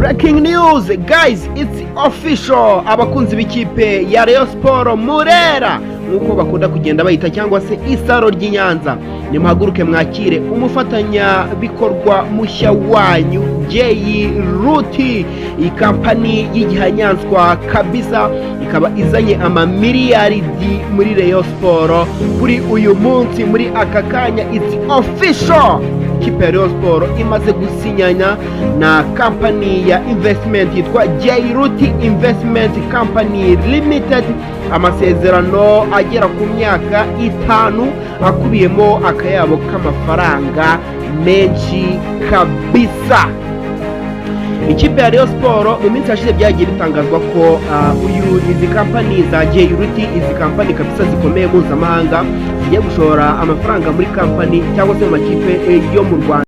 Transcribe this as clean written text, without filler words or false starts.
Breaking news, guys, it's official. Abakunzi b'ikipe ya Rayon Sport Murera nkuko bakunda kugenda bayita cyangwa se isaro ry'Inyanza, nimuhaguruke mwakire umufatanya bikorwa mushya wanyu Ruti. Iyi kampani y'igihanyanswa kabisa ikaba izanye miriali muri Rayon Sport kuri uyu munsi. Muri aka kanya it's official, ikipe ya Rayon Sport imaze gusinyanya na kampani ya investment yitwa Ruti Investment Company Limited, amasezerano agera ku myaka 5 akubiyemo akayabo k'amafaranga menshi kabisa. Ikipe ya Rayon Sport mu minsi yashize byagiye bitangazwa ko izi kampani za Ruti, izi kampani kabisa zikomeye mpuzamahanga zigiye gushora amafaranga muri kampani cyangwa se mu makipe yo mu Rwanda.